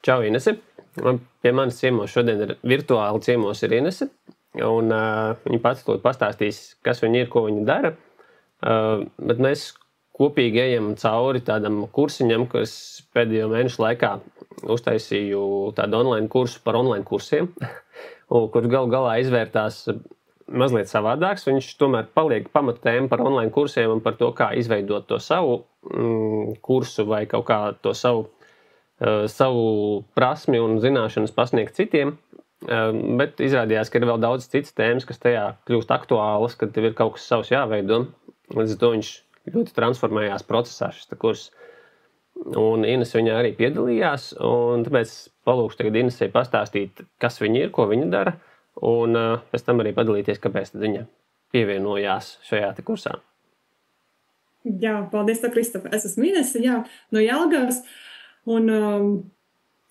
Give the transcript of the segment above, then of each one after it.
Čau, Inese. Pie manis ciemos šodien ir virtuāli ciemos ir Inese, un viņa pats to pastāstīs, kas viņa ir, ko viņa dara. Bet mēs kopīgi ejam cauri tādam kursiņam, kas pēdējo mēnešu laikā uztaisīju tādu online kursu par online kursiem, kurš galu galā izvērtās mazliet savādāks. Viņš tomēr paliek pamatēma par online kursiem un par to, kā izveidot to savu kursu vai kaut kā to savu prasmi un zināšanas pasniegt citiem, bet izrādījās, ka ir vēl daudz citas tēmas, kas tajā kļūst aktuālas, kad tev ir kaut kas savs jāveido. Līdz ar to viņš ļoti transformējās procesā šis kurs. Un Ines viņā arī piedalījās, un tāpēc palūkšu tagad Inesei pastāstīt, kas viņa ir, ko viņa dara, un pēc tam arī padalīties, kāpēc tad viņa pievienojās šajā kursā. Jā, paldies, Kristof. Es esmu Inese, no Jelgavas. Un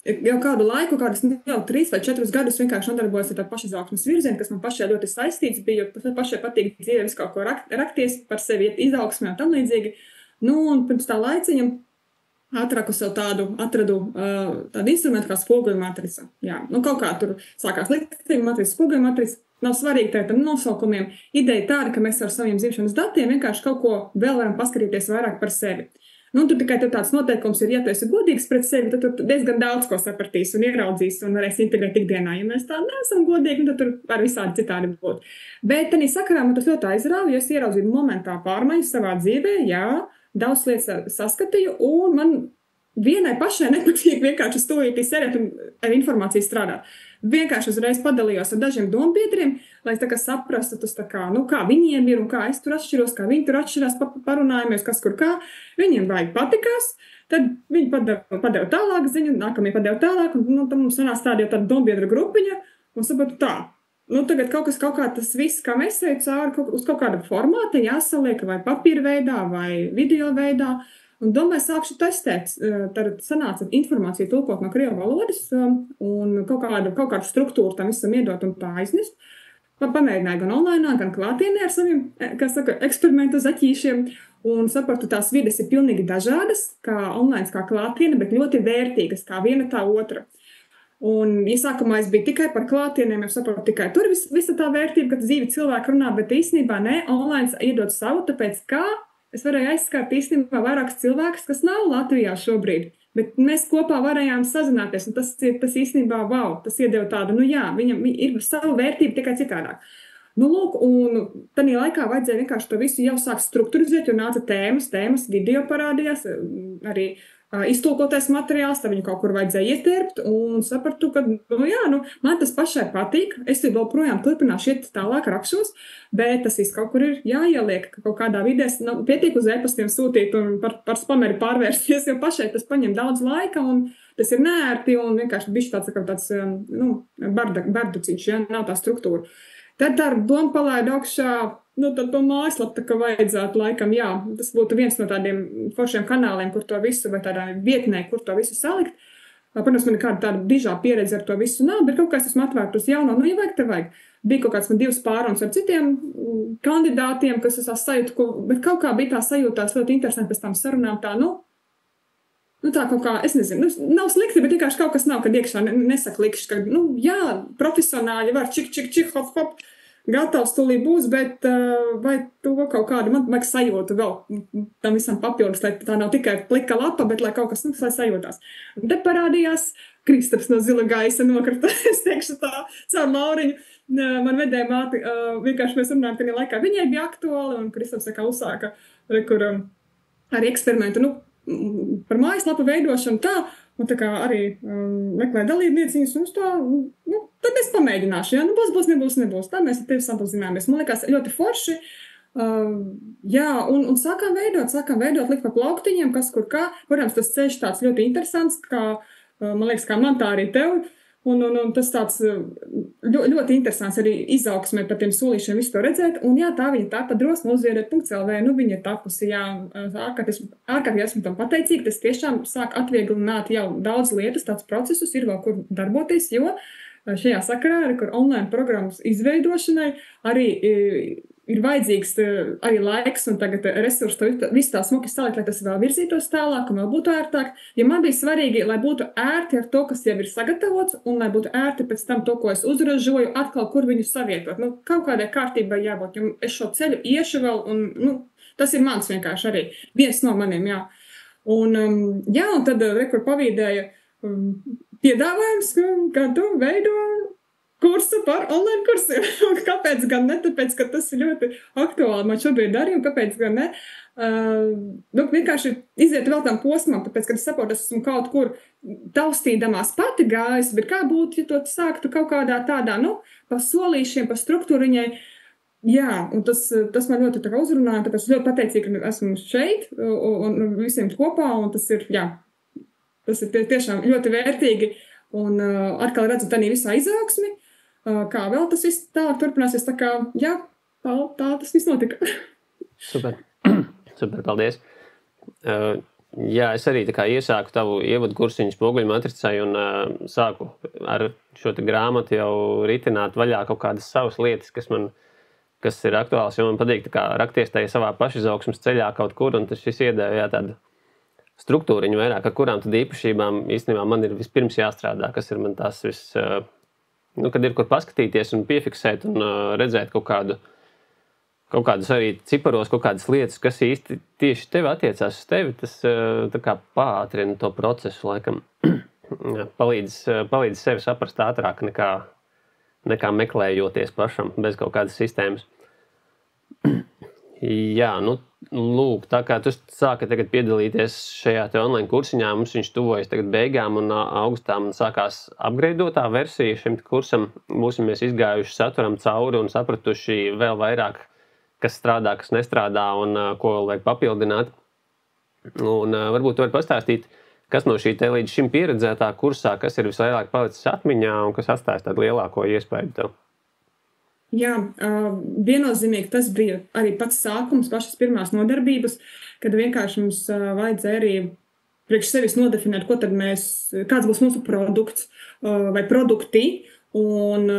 jau kādu laiku, kādus jau 3 vai 4 gadus vienkārši nodarbojos ar tā pašizaugsmes virzienu, kas man pašai ļoti saistīts bija, jo pašai patīk dzīvē visu kaut ko rakties par sevi, izaugsmē un tam līdzīgi. Un pirms tā laiciņa atradu tādu instrumentu kā spoguļu matrica. Kaut kā tur sākās likteņu matrica, spoguļu matrica. Nav svarīgi tam nosaukumiem. Ideja tāda, ka mēs ar saviem dzimšanas datiem vienkārši kaut ko vēl varam paskatīties vairāk par sevi. Tur tikai tāds noteikums ir, ja tu esi godīgs pret sevi, tad tu diezgan daudz ko sapratīs un ieraudzīs un varēs integrēt ikdienā. Ja mēs tā neesam godīgi, tad tur var visādi citādi būt. Bet tādā sakarā man tas ļoti aizrāva, jo es ieraudzīju momentā pārmaiņas savā dzīvē, daudz lietas saskatīju, un man vienai pašai nepatīk vienkārši stūrītī sēdēt un ar informāciju strādāt. Vienkārši uzreiz padalījos ar dažiem dombiedriem, lai es saprastu, kā viņiem ir un kā es tur atšķiros, kā viņi tur atšķirās, parunājamies, kas kur kā. Viņiem vajag patikās, tad viņi padeva tālāk ziņu, nākamie padeva tālāk, un tad mums sanās tāda jau tāda dombiedra grupiņa, un sapratu tā. Tagad kaut kā tas viss, kā mēs ejam cauri, uz kaut kāda formāta jāsaliek vai papīra veidā vai video veidā. Un domāju, sākšu testēt. Tad sanāca informāciju tulkot no krievu valodas un kaut kādu struktūru tam visam iedot un tā aiznest. Pamēģināju gan online, gan klātienē ar saviem, eksperimentu zaķīšiem. Un sapratu, tās vides ir pilnīgi dažādas, kā online, kā klātiene, bet ļoti vērtīgas, kā viena tā otra. Un iesākumā es biju tikai par klātieniem, jau saprotu, tikai tur visa tā vērtība, kad dzīvi cilvēki runā, bet īstenībā ne, online iedod savu, tāpēc kā es varēju aizskart īstenībā vairākus cilvēkus, kas nav Latvijā šobrīd, bet mēs kopā varējām sazināties, un tas īstenībā, tas iedeva tādu, viņam ir savu vērtību tikai citādāk. Un tādā laikā vajadzēja vienkārši to visu jau sākt strukturizēt, jo nāca tēmas, video parādījās, arī iztulkotais materiāls, tad viņu kaut kur vajadzēja ietērpt, un sapratu, ka, man tas pašai patīk, es vēl projām turpināšu iet tālāk rakšos, bet tas viss kaut kur ir jāieliek, ka kaut kādā vidē, pietiek uz e-pastiem sūtīt un par spameri pārvērsties, jo pašai tas paņem daudz laika, un tas ir neērti, un vienkārši bišķi tāds barduciņš, nav tā struktūra. Tad ar domu palaidu augšā, tad to mājaslapu tā kā vajadzētu laikam, tas būtu viens no tādiem foršiem kanāliem, kur to visu, vai tādā vietnē, kur to visu salikt. Protams, man kāda tāda dižā pieredze ar to visu nav, bet kaut kā es esmu atvērta uz jauno, ja vajag, te vajag. Bija kaut kāds man 2 pārunas ar citiem kandidātiem, kas es sajūtu, bet kaut kā bija tā sajūtās ļoti interesanti pēc tām sarunām, tā kaut kā, es nezinu, nav slikti, bet vienkārši kaut kas nav, kad iekšā nesaka likšķi, ka, profesionāļi var čik, hop, gatavs tūlīt būs, bet vai to kaut kādu, man vajag sajūtu vēl tam visam papildus, lai tā nav tikai plika lapa, bet lai kaut kas, lai sajūtās. Un te parādījās Kristaps no zila gaisa nokrita, es teikšu tā, caur Lauriņu. Man vedēja māti, vienkārši mēs runājam, ka laikā viņai bija aktuāli, un Kristaps uzsāka arī eksperimentu, par mājaslapu veidošanu tā, un tā kā arī meklē dalībnieciņas, un tad es pamēģināšu, nebūs, tā mēs ar tevi sapazināmies. Man liekas ļoti forši, un sākām veidot, likt pa plauktiņiem, kas kur kā, protams, tas ceļš tāds ļoti interesants, kā, man liekas, kā man tā arī tev, un tas tāds ļoti interesants arī izaugsmē par tiem solīšiem visu to redzēt, un tā viņa tā padrosma uzviedot.lv, viņa ir tapusi, ārkārtīgi esmu tam pateicīga, tas tiešām sāk atvieglināt jau daudz lietas, tāds procesus ir vēl kur darboties, jo šajā sakarā arī, kur online programmas izveidošanai arī ir vajadzīgs arī laiks un tagad resursi, visu tā smuki salikt, lai tas vēl virzītos tālāk un vēl būtu ērtāk. Ja man bija svarīgi, lai būtu ērti ar to, kas jau ir sagatavots, un lai būtu ērti pēc tam to, ko es uzražoju, atkal kur viņu savietot. Nu, kaut kādai kārtībai jābūt, jo es šo ceļu iešu vēl, un nu, tas ir mans vienkārši arī viens no maniem, jā. Un tad rekur pavīdēja piedāvājums, kā tu veido kursu par online kursiem. Kāpēc gan ne? Tāpēc, ka tas ir ļoti aktuāli man šobrīd arī, un kāpēc gan ne? Vienkārši iziet vēl tam posmam, tāpēc, kad es saprotu, es esmu kaut kur taustīdamās pati gājis, bet kā būtu, ja to sāktu kaut kādā tādā, pa solīšiem, pa struktūriņai. Jā, un tas man ļoti tā kā uzrunāja, tāpēc ļoti pateicīgi, ka esmu šeit un visiem kopā, un tas ir tiešām ļoti vērtīgi, un atkal redzu tādā visā izaugsmi, kā vēl tas viss tālāk turpināsies, tā kā, jā, tā tas viss notika. Super, paldies. Jā, es arī tā kā iesāku tavu ievadu kursiņu Spoguļu matricai un sāku ar šo te grāmatu jau ritināt vaļā kaut kādas savas lietas, kas ir aktuāls, jo man patīk tā kā rakties tajā savā pašizaugsmes ceļā kaut kur, un tas šis iedēja tādu struktūriņu vairāk, ar kurām tad īpašībām īstenībā man ir vispirms jāstrādā, kas ir man tās kad ir kur paskatīties un piefiksēt un redzēt kaut kādus arī ciparos, kaut kādas lietas, kas īsti tieši tevi attiecās uz tevi, tas tā kā pātrina to procesu, laikam, palīdz sevi saprast ātrāk nekā meklējoties pašam bez kaut kādas sistēmas. Jā, lūk, tā kā tu sāki tagad piedalīties šajā te online kursiņā, mums viņš tuvojas tagad beigām un augustā man sākās upgradeotā versija šim kursam. Būsimies izgājuši saturam cauri un sapratuši vēl vairāk, kas strādā, kas nestrādā un ko vēl vajag papildināt. Un varbūt tu vari pastāstīt, kas no šī te līdz šim pieredzētā kursā, kas ir visvairāk palicis atmiņā un kas atstājas tādu lielāko iespēju tev. Jā, viennozīmīgi tas bija arī pats sākums, pašas pirmās nodarbības, kad vienkārši mums vajadzēja arī priekš sevis nodefinēt, kāds būs mūsu produkts vai produkti, un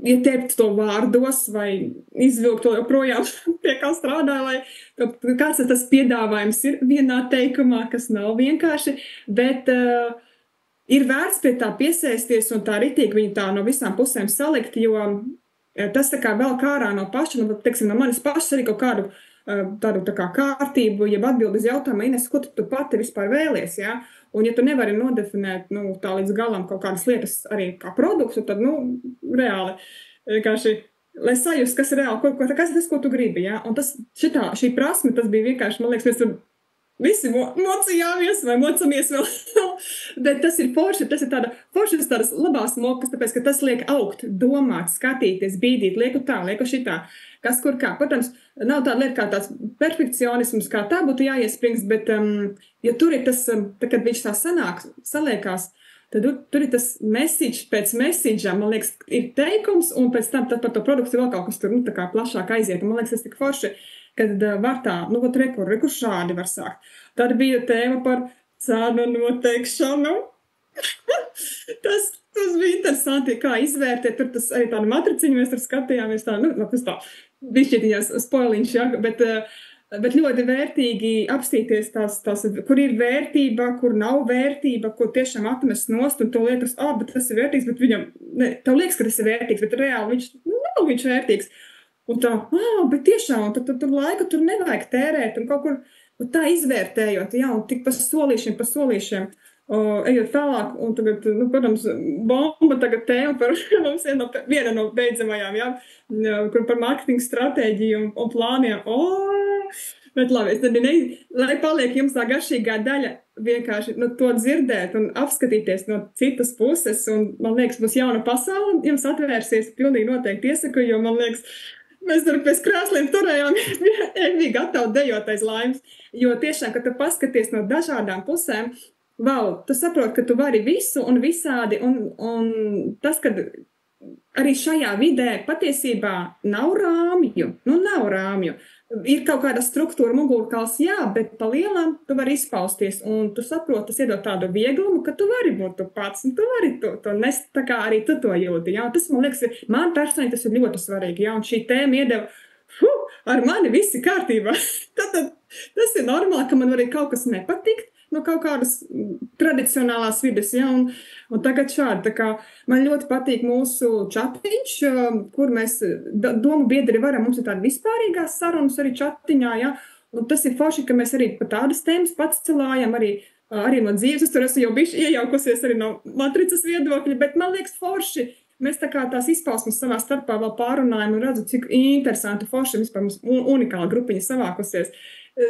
ietērpt to vārdos vai izvilkt to joprojām pie kā strādā, vai kāds tas piedāvājums ir vienā teikumā, kas nav vienkārši, bet ir vērts pie tā piesēsties un tā ritīgi viņu tā no visām pusēm salikt, jo tas tā kā vēl kārā no paša, no manis pašas arī kaut kādu tādu tā kā kārtību, jeb atbildi uz jautājumu, Ines, ko tu pati vispār vēlies, jā? Un ja tu nevari nodefinēt, tā līdz galam kaut kādas lietas arī kā produktu, tad, reāli, vienkārši, lai sajust, kas ir reāli, kas ir tas, ko tu gribi, jā? Un šī prasme, tas bija vienkārši, man liekas, mēs tur visi mocījāmies vai mocamies vēl, bet tas ir forši, tas ir tādas labās mokas, tāpēc, ka tas liek augt, domāt, skatīties, bīdīt, lieku tā, lieku šitā, kas kur kā. Protams, nav tāda lieta kā tāds perfekcionisms, kā tā būtu jāiesprings, bet, ja tur ir tas, kad viņš tā saliekās, tad tur ir tas message pēc message'ā, man liekas, ir teikums, un pēc tam par to produktu vēl kaut kas tur, tā kā plašāk aiziet, un man liekas, tas tik forši, kad var tā, rekur šādi var sākt. Tad bija tēma par cenu noteikšanu. tas bija interesanti, kā izvērtēt, tur tas arī tādu matriciņu mēs tur skatījāmies, tas tā, bišķietiņās spoiliņš, ja, bet ļoti vērtīgi apstīties tās, kur ir vērtība, kur nav vērtība, kur tiešām atmest nost, un tu liekas, bet tas ir vērtīgs, bet viņam, tev liekas, ka tas ir vērtīgs, bet reāli viņš vērtīgs. Un tā, bet tiešām, tad laiku tur nevajag tērēt, un kaut kur tā izvērtējot, jā, un tik pa solīšiem, ejot tālāk, un tagad, protams, bomba tagad tēma par mums viena no beidzamajām, jā, kur par marketinga stratēģiju un plāniem, bet labi, tad lai paliek jums tā garšīgā daļa, vienkārši to dzirdēt un apskatīties no citas puses, un man liekas, būs jauna pasaule, jums atvērsies, pilnīgi noteikti iesaku, jo man liekas, mēs tur pēc krāsliem turējām, bija gatavi dejot aiz laimes, jo tiešām, kad tu paskaties no dažādām pusēm, tu saproti, ka tu vari visu un visādi, un tas, kad arī šajā vidē patiesībā nav rāmju, nav rāmju. Ir kaut kāda struktūra, mugurkauls, jā, bet pa lielām tu vari izpausties, un tu saproti, tas iedod tādu vieglumu, ka tu vari būt tu pats, un tu vari to nest, tā kā arī tu to jūti, jā, un tas, man liekas, man personīgi tas ir ļoti svarīgi, jā, un šī tēma iedeva ar mani viss ir kārtībā. Tad tas ir normāli, ka man arī kaut kas nepatikt no kaut kādas tradicionālās vides. Ja? Un tagad šādi. Tā kā man ļoti patīk mūsu chatiņš, kur mēs domu biedri varam, mums ir tāda vispārīgās sarunas arī chatiņā. Ja? Un tas ir forši, ka mēs arī pa tādas tēmas pats celājam, arī no dzīves. Es tur esmu jau bišķi iejaukusies arī no matricas viedokļa, bet man liekas forši. Mēs tā kā tās izpausmes savā starpā vēl pārunājam un redzu, cik interesanti forši vispār mums unikāla grupiņa savākusies.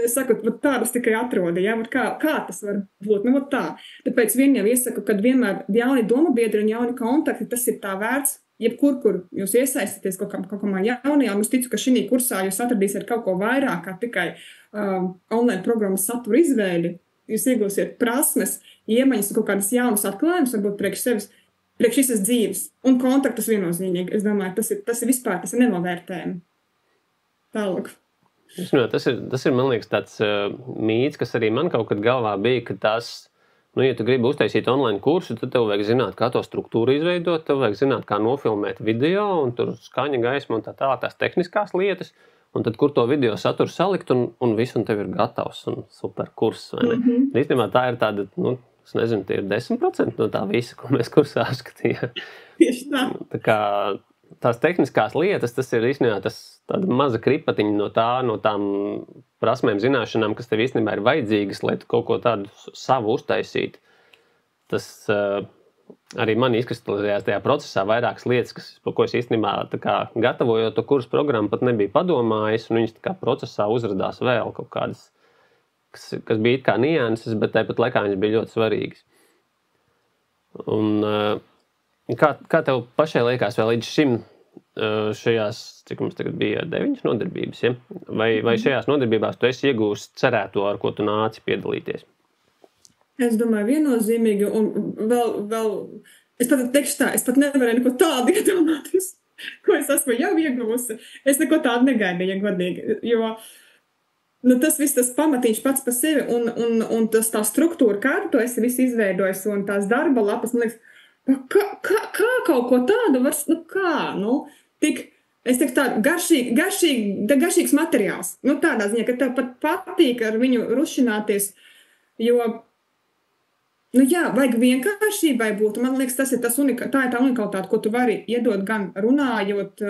Sakot, tādas tikai atroda, ja? Kā tas var būt? Nu, tā. Tāpēc vien jau iesaku, kad vienmēr jauni domu biedri un jauni kontakti, tas ir tā vērts, jebkur, kur jūs iesaistāties kaut kā jaunajā. Es ticu, ka šī kursā jūs atradīsiet kaut ko vairāk kā tikai online programmas satura izvēli. Jūs iegūsiet prasmes, iemaņas un kaut kādas jaunas atklājumus, varbūt priekš sevis, priekš visas dzīves un kontaktus viennozīmīgi. Es domāju, tas ir vispār, tas ir nenovērtējumi. Tālāk. Tas ir, man liekas, tāds mīts, kas arī man kaut kad galvā bija, ka tas, ja tu gribi uztaisīt online kursu, tad tev vajag zināt, kā to struktūru izveidot, tev vajag zināt, kā nofilmēt video, un tur skaņa, gaisma un tā tālāk tās tehniskās lietas, un tad, kur to video saturu salikt, un viss, un tev ir gatavs, un super kurs, vai ne? Īstenībā tā ir tāda, es nezinu, tie ir 10% no tā visa, ko mēs kursā skatījām. Tieši tā. Tā kā tās tehniskās lietas, tas ir īstenībā tāda maza kripatiņa no tām prasmēm, zināšanām, kas tev īstenībā ir vajadzīgas, lai tu kaut ko tādu savu uztaisītu. Tas arī man izkristalizējās tajā procesā vairākas lietas, par ko es īstenībā gatavojot to kursu programmu pat nebija padomājis, un viņas tā kā procesā uzradās vēl kaut kādas, kas bija it kā nianses, bet tāpat laikā viņas bija ļoti svarīgas. Un kā tev pašai liekas vēl līdz šim šajās, cik mums tagad bija 9 nodarbības, ja? Vai šajās nodarbībās tu esi iegūst cerēto, ar ko tu nāci piedalīties? Es domāju, viennozīmīgi, un vēl es pat teikšu tā, es pat nevarēju neko tādu iedomāties, ko es esmu jau ieguvusi. Es neko tādu negaidīju, godīgi, jo tas viss, tas pamatiņš pats par sevi, un tas tā struktūra, kā tu esi visu izveidojis, un tās darba lapas, man liekas, kā kaut ko tādu var, tik, es teiktu tā, garšīgs materiāls. Tādā ziņā, ka tev pat patīk ar viņu rušināties, jo, vajag vienkāršībai būt. Man liekas, tā ir tā unikalitāte, ko tu vari iedot gan runājot,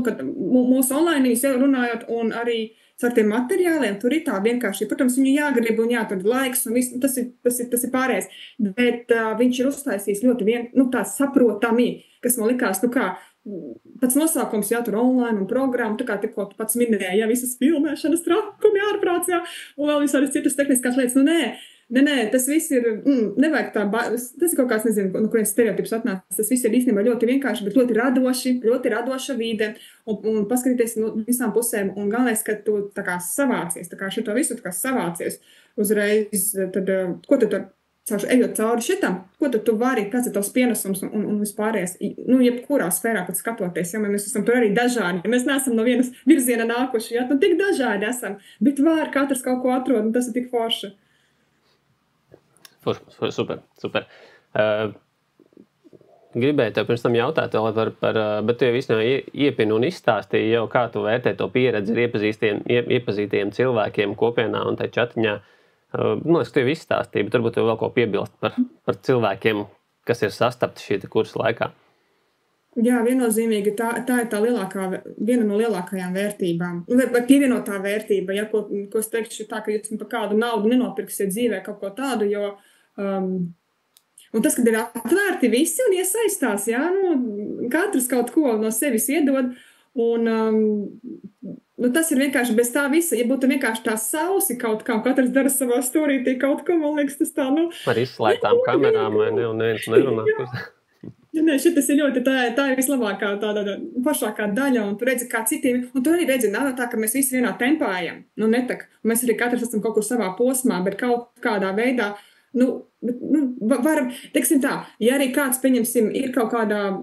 kad mūsu online runājot, un arī ar tiem materiāliem, tur ir tā vienkārši. Protams, viņu jāgrib un jāatrod laiks, un viss, tas ir pārējais. Bet viņš ir uztaisījis ļoti tā saprotami, kas man likās, pats nosaukums jātur online un programmu, tā kā tikko tu pats minēji, visas filmēšanas trakumi ārprāts, un vēl visādas citas tehniskās lietas. Nē, tas viss ir, nevajag tā, tas ir kaut kāds, nezinu, no kurienes stereotips atnācis, tas viss ir īstenībā ļoti vienkārši, bet ļoti radoša vide, un paskatīties no visām pusēm, un galvenais, ka tu tā kā savācies, tā kā šito visu tā kā savācies uzreiz, tad, ko tu tur, ejot cauri šitam, ko tu vari, kāds ir tavs pienesums un vispārējais, jebkurā sfērā pat skatoties, mēs esam tur arī dažādi, mēs neesam no vienas virziena nākuši, tik dažādi esam, bet katrs kaut ko atrod, un tas ir tik forši. Super. Gribēju tev pirms tam jautāt vēl bet tu jau īstenībā iepini un izstāstīji jau, kā tu vērtē to pieredzi ar iepazītiem cilvēkiem kopienā un tai chatiņā. Man liekas, tu jau izstāstīji, bet varbūt tev vēl ko piebilst par cilvēkiem, kas ir sastapti šī kursa laikā. Jā, viennozīmīgi tā ir viena no lielākajām vērtībām. Vai pievienotā vērtība, ko es teikšu tā, ka jūs par kādu naudu nenopirksiet dzīvē kaut ko tādu, jo un tas, kad ir atvērti visi un iesaistās, katrs kaut ko no sevis iedod, un tas ir vienkārši bez tā visa, ja būtu vienkārši tā sausi kaut kā, katrs dara savā storītī kaut ko, man liekas, tas tā, Ar izslēgtām kamerām, vai ne, un neviens nerunā. Nē, šitas ir ļoti, tā ir vislabākā, tāda pašākā daļa, un tu redzi, kā citiem, un tu arī redzi, nav tā, ka mēs visi vienā tempā ejam, mēs arī katrs esam kaut kur savā posmā, bet kaut kādā veidā, varam, teiksim tā, ja arī kāds, pieņemsim, ir kaut kādā,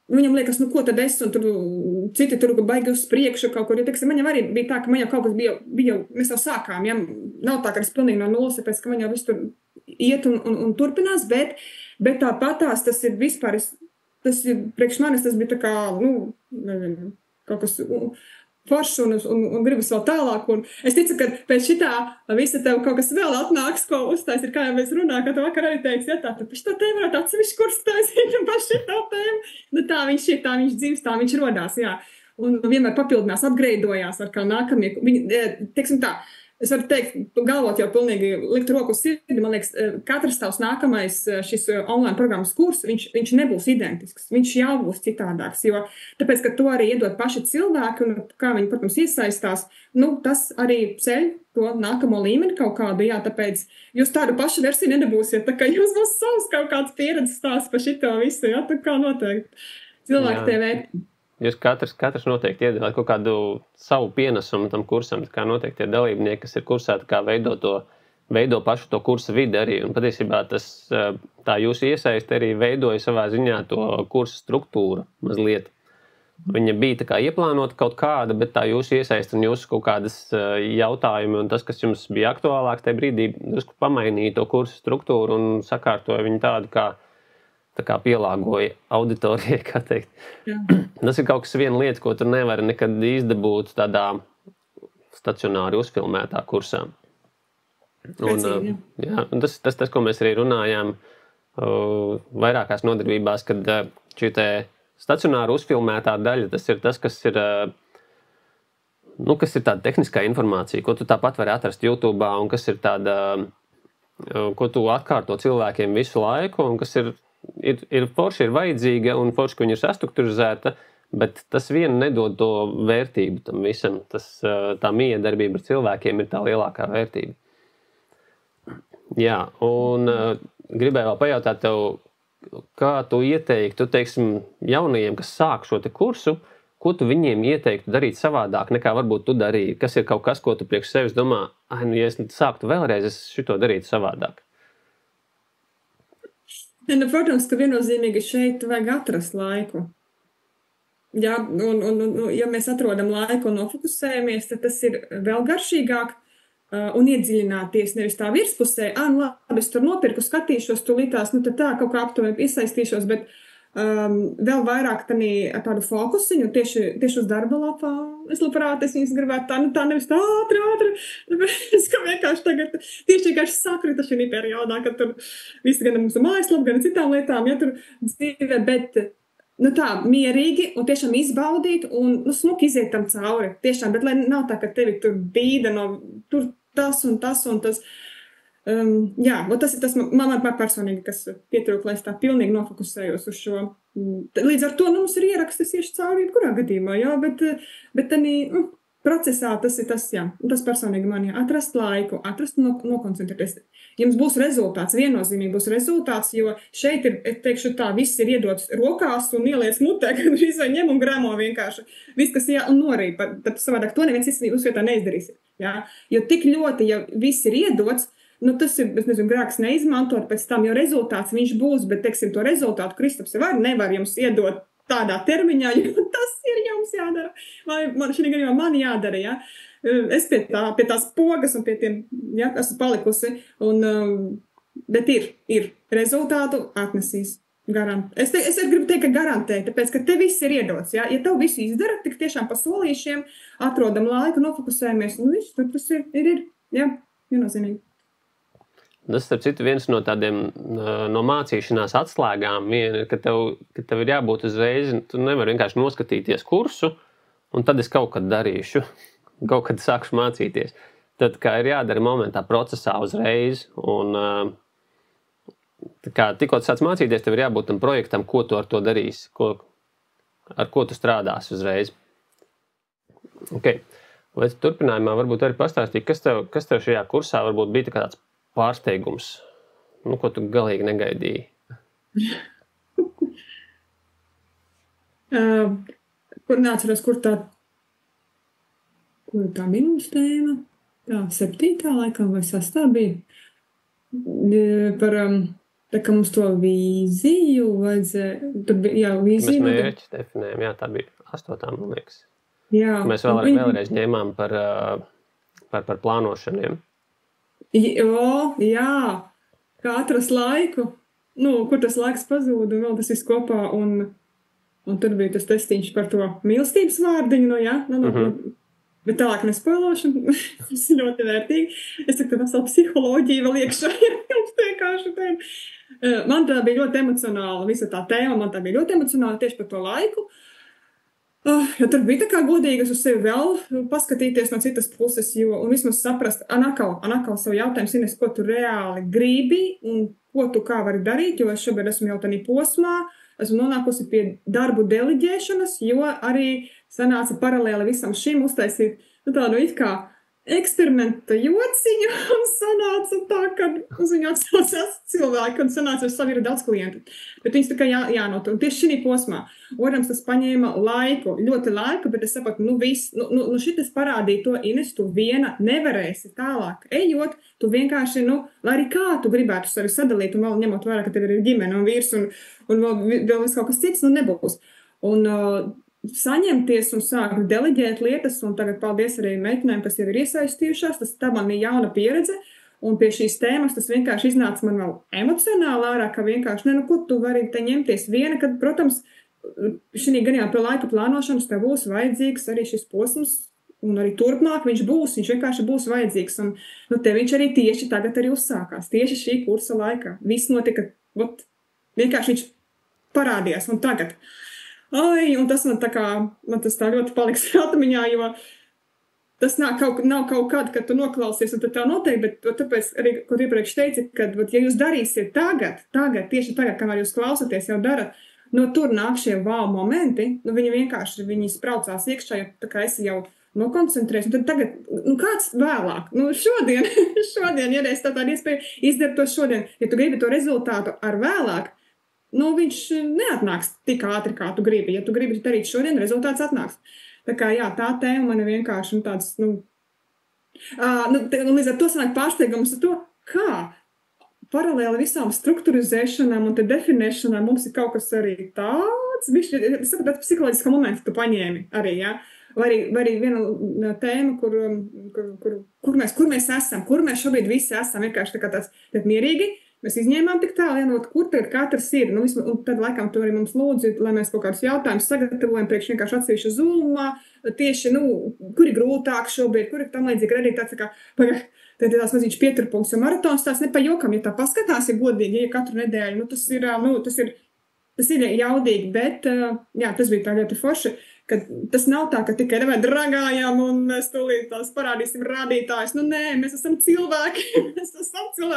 viņam liekas, ko tad es, un tur citi tur baigi uz priekšu kaut kur, jo, teiksim, man jau arī bija tā, ka man jau kaut kas bija mēs jau sākām, nav tā, ka es pilnīgi no nulles, tāpēc, ka man jau viss tur iet un turpinās, bet tāpatās tas ir vispār, tas ir priekš manis, tas bija tā kā, kaut kas forši un gribas vēl tālāk. Un es ticu, ka pēc šitā visa tev kaut kas vēl atnāks, ko uztaisīt, kā jau mēs runājam, ka tu vakar arī teiks, ja tā, tu par šitā tēmu varētu atsevišķi kurs taisīt un par šitā tēmu. Nu tā viņš ir, tā viņš dzīves, tā viņš rodās, jā. Un vienmēr papildinās, upgradeojās ar kā nākamie. Teiksim tā, es varu teikt, galvot jau pilnīgi likt roku uz sirdi, man liekas, katrs tavs nākamais šis online programmas kurs, viņš nebūs identisks, viņš jau būs citādāks, jo tāpēc, ka to arī iedod paši cilvēki un kā viņi, protams, iesaistās, nu, tas arī ceļ to nākamo līmeni kaut kādu, jā, tāpēc jūs tādu pašu versiju nedabūsiet, tā kā jūs būs savs kaut kāds pieredzes stāsts par šito visu, jā, tā kā noteikti cilvēki tev vērtī. Jūs katrs noteikti iedod kaut kādu savu pienesumu tam kursam, kā noteikti tie dalībnieki, kas ir kursā, kā veido pašu to kursa vidi arī. Un patiesībā tā jūsu iesaiste arī veidoja savā ziņā to kursa struktūru mazliet. Viņa bija tā kā ieplānota kaut kāda, bet tā jūsu iesaiste un jūsu kaut kādas jautājumi un tas, kas jums bija aktuālāk tajā brīdī, drusku pamainīja to kursa struktūru un sakārtoja viņu tādu, tā kā pielāgoja auditorijai, kā teikt. Jā. Tas ir kaut kas viena lieta, ko tu nevari nekad izdabūt tādā stacionāri uzfilmētā kursā. Un, jā, un tas, ko mēs arī runājām vairākās nodarbībās, kad šī te stacionāri uzfilmētā daļa, tas ir tas, kas ir tāda tehniskā informācija, ko tu tāpat vari atrast YouTube'ā un kas ir tāda, ko tu atkārto cilvēkiem visu laiku un kas ir forši, ir vajadzīga un forši, ka viņa ir sastrukturizēta, bet tas vien nedod to vērtību tam visam. Tā miedarbība ar cilvēkiem ir tā lielākā vērtība. Jā, un gribēju vēl pajautāt tev, kā tu ieteiktu, teiksim, jaunajiem, kas sāk šo te kursu, ko tu viņiem ieteiktu darīt savādāk, nekā varbūt tu darīji? Kas ir kaut kas, ko tu priekš sevis domā, ja es sāktu vēlreiz, es šito darītu savādāk? Nu, protams, ka viennozīmīgi šeit vajag atrast laiku. Ja, ja mēs atrodam laiku un nofokusējamies, tad tas ir vēl garšīgāk un iedziļināties nevis tā virspusē. Labi, es tur nopirku, skatīšos tulītās, nu tad tā kaut kā aptuveni iesaistīšos, bet vēl vairāk tādu fokusiņu tieši uz darba lapā. Es viņas gribētu tā nevis tā ātri, es kā vienkārši tagad tieši sakrita šī periodā, kad tur viss gan mums mājaslapa, gan citām lietām, ja tur dzīve, bet nu tā mierīgi un tiešām izbaudīt un smuki iziet tam cauri. Tiešām, bet lai nav tā, ka tevi tur bīda no tur tas un tas un tas. Jā, tas ir tas man personīgi, kas pietrūk, lai es tā pilnīgi nofokusējos uz šo. Līdz ar to mums ir ieraksts ieši cauri jebkurā gadījumā, jā, bet procesā tas ir tas, jā, tas personīgi man, jā, atrast laiku, atrast un nokoncentrēties. Jums būs rezultāts, viennozīmīgi būs rezultāts, jo šeit ir, es teikšu tā, viss ir iedots rokās un ieliec mutē, kad visu vai ņem un gramo vienkārši. Viss, kas jā, un norīd, tad savādāk to neviens uz vietā neizdarīsiet, jā. Jo tik ļoti, ja viss ir iedots, nu, tas ir, es nezinu, grāks neizmantot pēc tam, jo rezultāts viņš būs, bet, teiksim, to rezultātu Kristaps jau nevar jums iedot tādā termiņā, jo tas ir jums jādara. Vai šī gadījumā man jādara, ja? Es pie tās pogas un pie tiem, ja, esmu palikusi, bet ir rezultātu atnesīs. Es gribu teikt, ka garantē, tāpēc, ka te viss ir iedots, ja? Ja tev visu izdara, tik tiešām pa solīšiem, atrodam laiku, nofokusējamies, un viss, tad tas ir, jā, viennozīmīgi. Tas, starp citu, viens no tādiem no mācīšanās atslēgām, ka tev ir jābūt uzreiz, tu nevari vienkārši noskatīties kursu, un tad es kaut kad darīšu, kaut kad sākšu mācīties. Tad, kā ir jādara momentā procesā uzreiz, un tikko tu sāc mācīties, tev ir jābūt tam projektam, ko tu ar to darīsi, ar ko tu strādāsi uzreiz. Okay. Vai turpinājumā varbūt arī pastāstīt, kas tev šajā kursā varbūt bija tāds pārsteigums, ko tu galīgi negaidīji? Neatceros, kur tā minūtes tēma? Tā 7. laikam vai 6. bija. Par, ka mums to vīziju vajadzēja. Tur bija, jā, vīzija. Mēs mērķi definējam, jā, tā bija 8. man liekas. Jā. Mēs vēlreiz ņēmām par plānošaniem. Jā, kā atrast laiku, kur tas laiks pazūd un vēl tas viss kopā, un tur bija tas testiņš par to mīlestības vārdiņu, Bet tālāk nespoilošu, tas ir ļoti vērtīgi. Es saku, ka vesela psiholoģija vēl iekšā ir jums vienkārši tēma. Man tā bija ļoti emocionāla, visa tā tēma, man tā bija ļoti emocionāla tieši par to laiku. Jo tur bija tā kā godīgas uz sevi vēl paskatīties no citas puses, un vismaz saprast, anakal savu jautājumu, Ines, ko tu reāli gribi un ko tu kā vari darīt, jo es šobrīd esmu jau tādā posmā, esmu nonākusi pie darbu deliģēšanas, jo arī sanāca paralēli visam šim uztaisīt tādu it kā eksperimenta jociņu, un sanāca tā, ka uz viņu atsaucās cilvēki, un sanāca, savu ir daudz klientu. Bet viņas tā kā jānotur. Un tieši šī posmā. Orams tas paņēma laiku, ļoti laiku, bet es sapratu, šitas parādīja to, Ines, tu viena nevarēsi tālāk ejot, tu vienkārši, lai arī kā tu gribētu sevi sadalīt, un vēl ņemot vērā, ka tev ir ģimene un vīrs, un vēl viss kaut kas cits, nebūs. Un saņemties un sākt deleģēt lietas, un tagad paldies arī meitenēm, kas jau ir iesaistījušās, tā man ir jauna pieredze, un pie šīs tēmas tas vienkārši iznāca man vēl emocionāli ārā, ka vienkārši, ko tu vari te ņemties viena, kad, protams, šī ganījā pie laika plānošanas tev būs vajadzīgs arī šis posms, un arī turpmāk viņš vienkārši būs vajadzīgs, un te viņš arī tieši tagad arī uzsākās, tieši šī kursa laikā. Viss notika, vienkārši viņš parādījās, un tagad. Un tas man tas tā ļoti paliks atmiņā, jo tas nav kaut kad, kad tu noklausies, un tad tā noteikti, bet tāpēc arī, ko iepriekš teici, ka, ja jūs darīsiet tagad, tieši tagad, kamēr jūs klausaties, jau darat, tur nāk šie wow momenti, viņi vienkārši, viņi spraucās iekšā, jo tā kā esi jau nokoncentrējies, un tad tagad, kāds vēlāk, šodien, ja reiz tāda iespēja izdarīt to šodien, ja tu gribi to rezultātu ar vēlāk, viņš neatnāks tik ātri, kā tu gribi. Ja tu gribi darīt šodien, rezultāts atnāks. Tā kā, tā tēma man ir vienkārši tāds, līdz ar to sanāk pārsteigums ar to, kā paralēli visām struktūrizēšanām un te definēšanām mums ir kaut kas arī tāds, es saprotu, tāds psiholoģiskā momenta tu paņēmi arī, Vai arī viena tēma, kur mēs esam, kur mēs šobrīd visi esam, vienkārši tā kā tāds mierīgi. Mēs izņēmām tik tālu, kur tagad katrs ir. Un tad laikam tu arī mums lūdzi, lai mēs kaut kādus jautājumus sagatavojam priekš vienkārši atsevišķu Zoomā, tieši, kur ir grūtāk šobrīd, kur ir tam līdzīgi arī tāds, kā, tad ir tās mazīgs pieturpunkts, jo maratons tās ne pa jokam, ja tā paskatās, ir godīgi, ja katru nedēļu, tas ir jaudīgi, bet, tas bija tā ļoti forši, ka tas nav tā, ka tikai dragājām un mēs tūlīt tās parādīsim rādītājus. Nē, mēs esam cilvēki,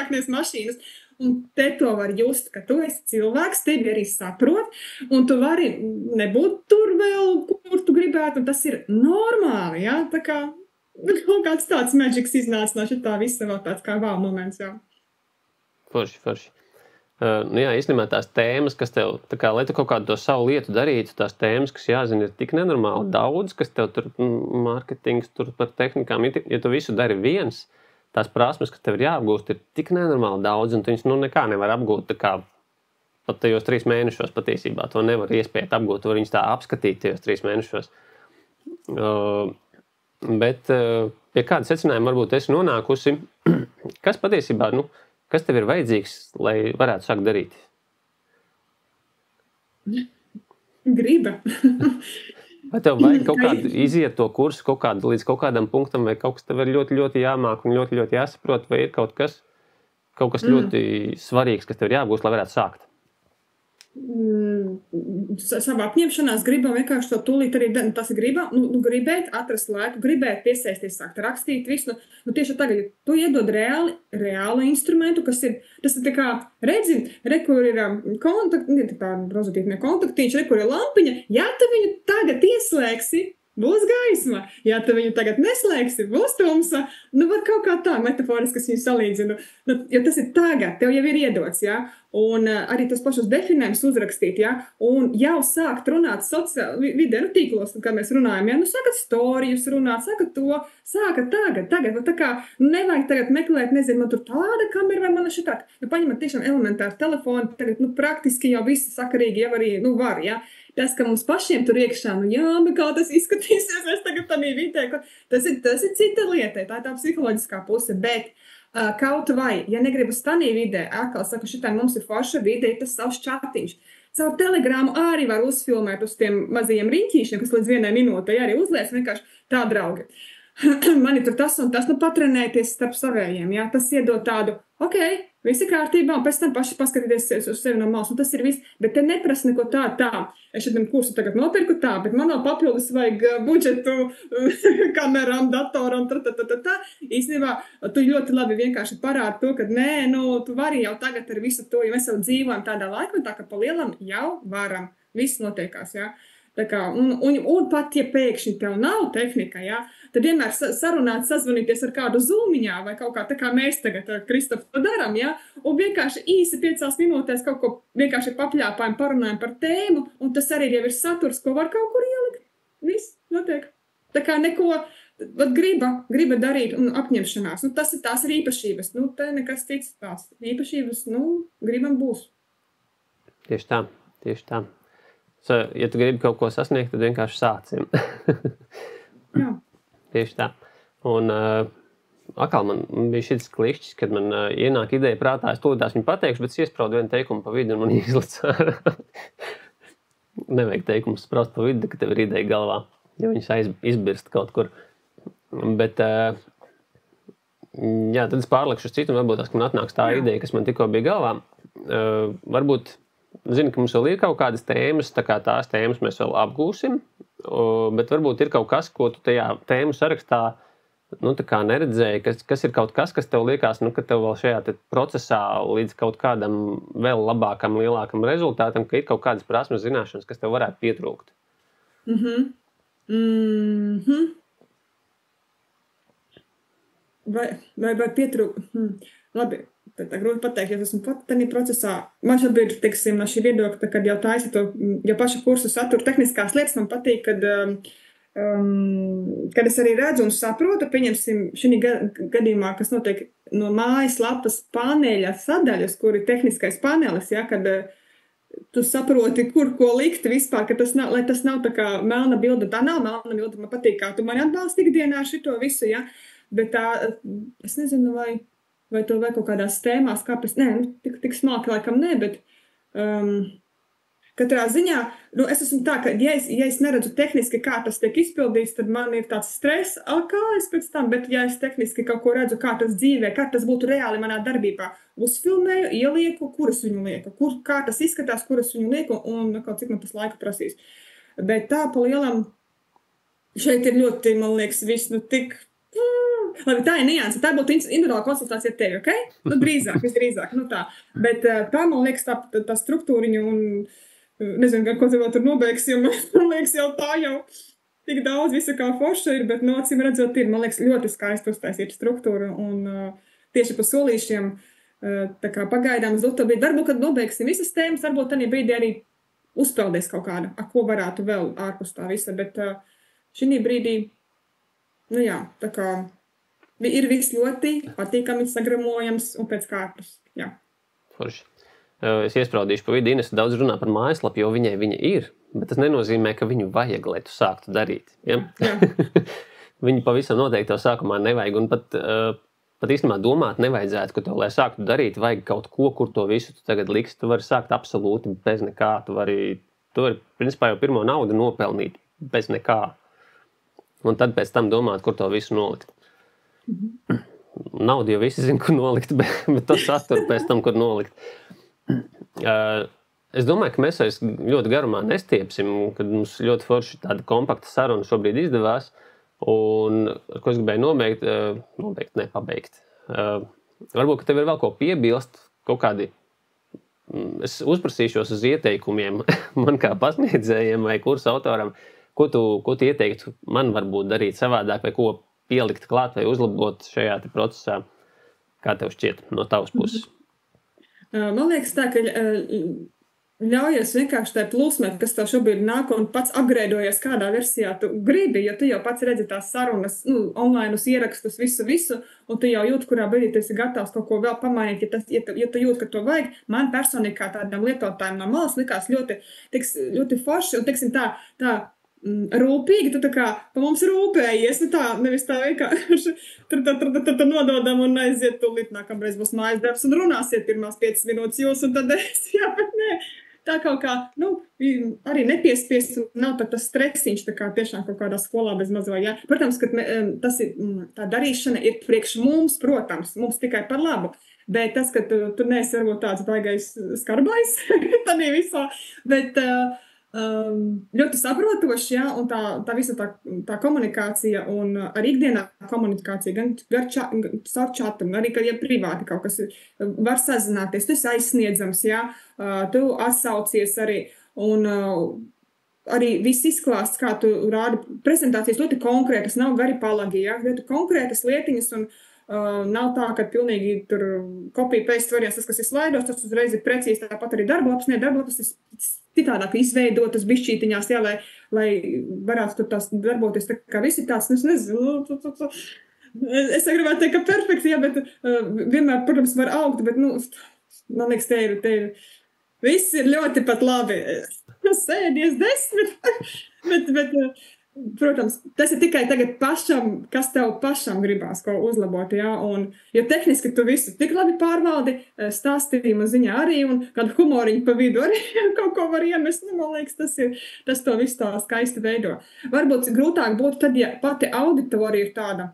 nevis mašīnas. Un te to var just, ka tu esi cilvēks, tevi arī saprot, un tu vari nebūt tur vēl, kur tu gribētu, un tas ir normāli, tā kā kaut kāds tāds maģiks iznāca no šitā visa vēl tāds kā wow moments, Forši. Īstenībā tās tēmas, kas tev, lai tu kaut kādu to savu lietu darītu, tās tēmas, kas jāzina, ir tik nenormāli daudz, kas tev tur marketings, tur par tehnikām, ja tu visu dari viens, tās prasmes, kas tev ir jāapgūst, ir tik nenormāli daudz, un tu viņus nekā nevar apgūt, tā kā pat tajos 3 mēnešos patiesībā. To nevar iespēt apgūt, tu vari viņus tā apskatīt tajos 3 mēnešos. Bet pie kāda secinājuma varbūt esi nonākusi, kas patiesībā, kas tev ir vajadzīgs, lai varētu sākt darīt? Griba. Vai tev vajag kaut kādu iziet to kursu līdz kaut kādam punktam, vai kaut kas tev ir ļoti, ļoti jāmāk un ļoti, ļoti jāsaprot, vai ir kaut kas ļoti svarīgs, kas tev ir jāapgūst, lai varētu sākt? Savā apņemšanās gribam vienkārši to tūlīt arī, tas ir gribēt atrast laiku, gribēt piesaisties, sākt rakstīt visu. Tieši tagad, ja tu iedod reālu instrumentu, tas ir tā kā, redzi, kur ir kontaktīņš, kur ir lampiņa, ja tu viņu tagad ieslēgsi, būs gaisma. Ja tu viņu tagad neslēgsi, būs tumsa. Kaut kā tā metaforiski, kas viņu salīdzina. Jo tas ir tagad, tev jau ir iedots, un arī tos pašus definējumus uzrakstīt, un jau sākt runāt sociāli vidē, tīklos, kā mēs runājam, sākat storijus runāt, sākat tagad. Tā kā nevajag tagad meklēt, nezinu, man tur tāda kamera vai man šitā. Paņemat tiešām elementāru telefonu, tagad, praktiski jau visi sakarīgi jau arī, var, Tas, ka mums pašiem tur iekšā, bet kā tas izskatīsies, es tagad tādā vidē, tas ir cita lieta, tā ir tā psiholoģiskā puse, bet kaut vai, ja negribas tādā vidē, atkal saku, šitā mums ir forša vide, ir tas savs čatiņš. Caur Telegramu arī var uzfilmēt uz tiem mazajiem riņķīšiem, kas līdz 1 minūtei arī uzliec vienkārši tā draugi. mani tur tas un tas, patrenēties starp savējiem, jā, tas iedod tādu, visi kārtībā, un pēc tam paši paskatīties uz sevi no malas, un tas ir viss, bet te neprasa neko tā. Es šodien kursu tagad nopirku tā, bet man vēl papildus vajag budžetu kamerām, datoram, tā. Īstenībā, tu ļoti labi vienkārši parādi to, ka nē, tu vari jau tagad ar visu to, jo mēs jau dzīvojam tādā laikmetā, ka pa lielam jau varam, viss notiekās, jā. Tā kā, un pat, ja pēkšņi tev nav tehnika, jā, tad vienmēr sarunāt, sazvanīties ar kādu zūmiņā vai kaut kā tā kā mēs tagad ar Kristofu darām, jā, un vienkārši īsi 5 minūtēs kaut ko vienkārši papļāpājam, parunājam par tēmu, un tas arī jau ir saturs, ko var kaut kur ielikt. Viss notiek. Tā kā neko, griba darīt un apņemšanās. Tas ir tās ir īpašības. Te nekas cits tās īpašības, gribam būs. Tieši tā. Ja tu gribi kaut ko sasniegt, tad vienkārši sācim. Jā. Tieši tā. Un atkal man bija šis klišķis, kad man ienāk ideja prātā, es tūlītās viņu pateikšu, bet es iespraudu vienu teikumu pa vidu un man izlica ārā. Nevajag teikumus spraust pa vidu, ka tev ir ideja galvā, ja viņas izbirst kaut kur. Bet, jā, tad es pārlikšu uz citu un varbūt tās, ka man atnāks tā ideja, kas man tikko bija galvā. Varbūt zinu, ka mums vēl ir kaut kādas tēmas, tā kā tās tēmas mēs vēl apgūsim, bet varbūt ir kaut kas, ko tu tajā tēmu sarakstā tā kā neredzēji, kas ir kaut kas tev liekas, ka tev vēl šajā procesā līdz kaut kādam vēl labākam, lielākam rezultātam, ka ir kaut kādas prasmes zināšanas, kas tev varētu pietrūkt. Vai pietrūkt? Labi. Tā grūti pateikt, ja esmu pat tādā procesā. Man šobrīd, teiksim, no šī viedokļa, kad jau taisa to, ja pašu kursu satura tehniskās lietas, man patīk, kad es arī redzu un saprotu, pieņemsim šī gadījumā, kas notiek no mājas lapas paneļa sadaļas, kur ir tehniskais panelis, ja, kad tu saproti, kur ko likt vispār, ka tas nav, lai tas nav tā kā melna bilde. Tā nav melna bilde, man patīk, kā tu mani atbalsti ikdienā šito visu, ja, bet tā, es nezinu, vai to vai kaut kādās tēmās, kāpēc, tik smalki laikam nē, bet katrā ziņā, es esmu tā, ka ja es neredzu tehniski, kā tas tiek izpildīts, tad man ir tāds stress, kā es pēc tam, bet ja es tehniski kaut ko redzu, kā tas dzīvē, kā tas būtu reāli manā darbībā, uzfilmēju, ielieku, kuras viņu lieku, kā tas izskatās, kuras viņu lieku, un kaut cik man tas laiku prasīs. Bet tā pa lielam, šeit ir ļoti, man liekas, viss, tik... Labi, tā ir nianse. Tā būtu individuāla konsultācija ar tevi, ok? Visdrīzāk, tā. Bet tā, man liekas, tā struktūriņa un nezinu, gan ko tev vēl tur nobeigs, jo man liekas, jau tā jau tik daudz visu kā forša ir, bet acīm redzot ir, man liekas, ļoti skaisti uztaisīt struktūru un tieši pa solīšiem tā kā pagaidām uz utopiju. Varbūt, kad nobeigsim visas tēmas, varbūt tādā brīdī arī uzpeldies kaut kāda, ko varētu vēl ārpus tā visa, bet šī brīdī, jā, tā kā ir viss ļoti patīkami, sagramojams un pēc kārtas. Jā. Forši. Es iespraudīšu pa vidu, Ines daudz runā par mājaslapu, jo viņai viņa ir, bet tas nenozīmē, ka viņu vajag, lai tu sāktu darīt. Ja? Viņu pavisam noteikti tev sākumā nevajag, un pat īstenībā domāt nevajadzētu, ka tev, lai sāktu darīt, vajag kaut ko, kur to visu tu tagad liksi. Tu vari sākt absolūti bez nekā. Tu vari principā jau pirmo naudu nopelnīt bez nekā. Un tad pēc tam domāt, kur to visu nolikt. Naudu jau visi zina, kur nolikt, bet to saturu pēc tam, kur nolikt. Es domāju, ka mēs vairs ļoti garumā nestiepsim, kad mums ļoti forši tāda kompakta saruna šobrīd izdevās. Un, ko es gribēju pabeigt. Varbūt, ka tev ir vēl ko piebilst, kaut kādi, es uzprasīšos uz ieteikumiem man kā pasniedzējiem vai kursu autoram, ko tu ieteiktu man varbūt darīt savādāk vai ko pielikt klāt vai uzlabot šajā procesā, kā tev šķiet no tavas puses? Man liekas tā, ka ļaujies vienkārši tā plūsmē, kas tev šobrīd nāk un pats upgradeojies kādā versijā tu gribi, jo tu jau pats redzi tās sarunas, online ierakstus, visu, un tu jau jūti, kurā brīdī tu esi gatavs kaut ko vēl pamainīt, ja tu jūti, ka to vajag. Man personīgi kā tādam lietotājiem no malas likās ļoti forši, un teiksim tā rūpīgi, tu tā kā pa mums rūpējies, nevis tā vienkārši tur nododam un aiziet tūlīt nākamreiz būs mājas darbs un runāsiet pirmās 5 minūtes jūs un tad es, bet nē, tā kaut kā, arī nepiespiest, un nav tas stresiņš, tā kā tiešām kaut kādā skolā bez mazo, ja. Protams, ka tas ir, tā darīšana ir priekš mums, protams, mums tikai par labu. Bet tas, ka tu neesi varbūt tāds baigais skarbais, tādā visā, bet ļoti saprotoši, ja, un tā visa tā komunikācija un arī ikdienā komunikācija, gan caur čatu, arī, kad ja privāti kaut kas var sazināties, tu esi aizsniedzams, ja, tu atsaucies arī, un arī viss izklāsts, kā tu rādi prezentācijas ļoti konkrētas, nav gari palagi, ja, ļoti konkrētas lietiņas, un nav tā, ka pilnīgi tur copy-paste variants, tas, kas ir slaidos, tas uzreiz ir precīzi, tāpat arī darblaps ir citādāk izveidotas bišķītiņās, jā, lai varētu tur tās darboties, tā kā visi tāds, es nezinu, es gribētu teikt, ka perfekti, jā, bet vienmēr, protams, var augt, bet, man liekas, te ir viss ir ļoti pat labi. Sēdies 10, bet protams, tas ir tikai tagad pašam, kas tev pašam gribās ko uzlabot, jā, un, jo tehniski tu visu tik labi pārvaldi, stāstījuma ziņā arī, un kādu humoriņu pa vidu arī kaut ko var iemest, man liekas, tas to visu tā skaisti veido. Varbūt grūtāk būtu tad, ja pati auditorija ir tāda,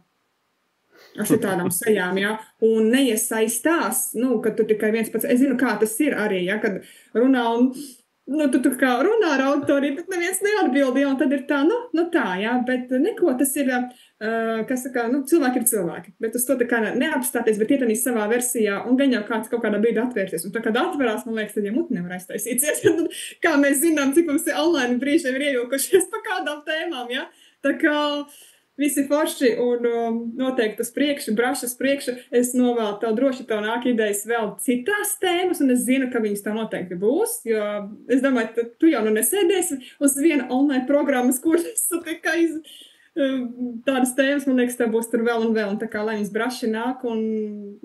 ar šitādām sejām, jā, un neiesaistās, kad tu tikai viens pats, es zinu, kā tas ir arī, jā, kad runā un tu kā runā ar auditoriju, bet neviens neatbild, jā, un tad ir tā, tā, jā, bet neko tas ir, kas saka, cilvēki ir cilvēki, bet uz to tā kā neapstāties, bet ietanīs savā versijā, un gan jau kāds kaut kādā brīdī atvērties, un tā, kad atverās, man liekas, tad jau muti nevar aiztaisīties, kā mēs zinām, cik mums ir online brīžiem ir ievilkušies pa kādām tēmām, jā, tā kā visi forši un noteikti uz priekšu, brašas priekšu. Es novēlu tev droši, tev nāk idejas vēl citās tēmas, un es zinu, ka viņas tev noteikti būs, jo es domāju, ka tu jau nesēdēsi uz viena online programmas kursus, kā tādas tēmas, man liekas, tev būs tur vēl, un tā kā, lai viņas braši nāk, un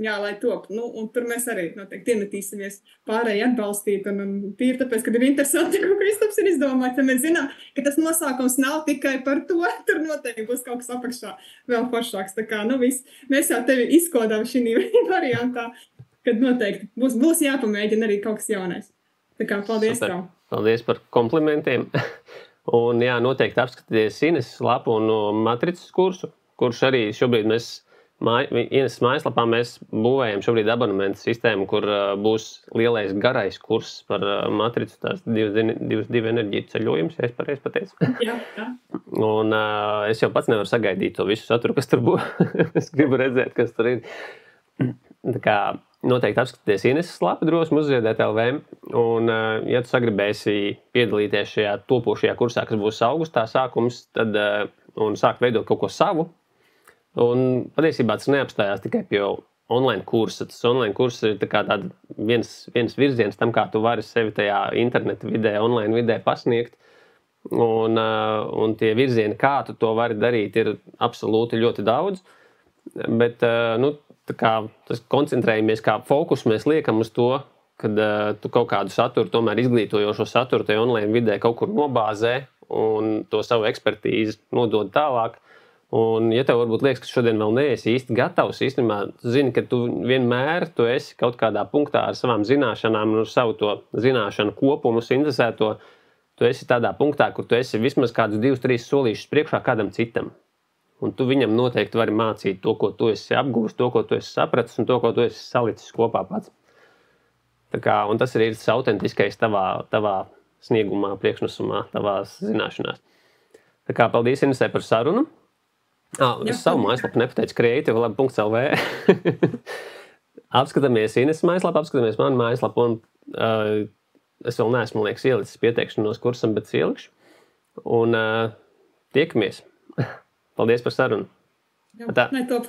jā, lai top. Un tur mēs arī noteikti iemetīsimies pārēji atbalstīt, un tīri tāpēc, kad ir interesanti, ko Kristaps ir izdomājis, tad mēs zinām, ka tas nosākums nav tikai par to, tur noteikti būs kaut kas apakšā vēl foršāks. Tā kā, viss, mēs jau tevi izkodām šī variantā, kad noteikti būs jāpamēģina arī kaut kas jaunais. Tā kā, paldies tev. Paldies par komplimentiem. Un jā, noteikti apskatieties Ineses lapu un matricas kursu, kurš arī šobrīd mēs Ineses mājaslapā mēs būvējam šobrīd abonementu sistēmu, kur būs lielais garais kurs par matricu, tās divu enerģiju ceļojums, ja es pareizi pateicu. Jā. Un es jau pats nevaru sagaidīt to visu saturu, kas tur būs. Es gribu redzēt, kas tur ir. Tā kā noteikti apskatīties Ineses lapu drosmi uzziedēt LV, un, ja tu sagribēsi piedalīties šajā topošajā kursā, kas būs augustā sākums, tad, un sākt veidot kaut ko savu, un patiesībā tas neapstājās tikai pie online kursa. Tas online kurs ir tā kā viens virziens tam, kā tu vari sevi tajā interneta vidē, online vidē pasniegt, un tie virzieni, kā tu to vari darīt, ir absolūti ļoti daudz, bet, tā kā tas koncentrējamies, kā fokus mēs liekam uz to, kad tu kaut kādu saturu, tomēr izglītojošo saturu tajā online vidē kaut kur nobāzē un to savu ekspertīzi nodod tālāk. Un, ja tev varbūt liekas, ka šodien vēl neesi īsti gatavs, īstenībā tu zini, ka tu vienmēr tu esi kaut kādā punktā ar savām zināšanām un savu to zināšanu kopumu sintezēto, tu esi tādā punktā, kur tu esi vismaz kādus 2-3 solīšus priekšā kādam citam. Un tu viņam noteikti vari mācīt to, ko tu esi apguvis, to, ko tu esi sapratis un to, ko tu esi salicis kopā pats. Tā kā, un tas ir tas autentiskais tavā sniegumā, priekšnesumā, tavās zināšanās. Tā kā paldies Inesē par sarunu. Es savu mājaslapu nepateicu, creative.lv. Apskatāmies Ineses mājaslapu, apskatāmies manu mājaslapu, un es vēl neesmu, liekas, ielicis pieteikšanos kursam, bet ielikšu. Un tiekamies. Paldies par sarunu. Jā, top.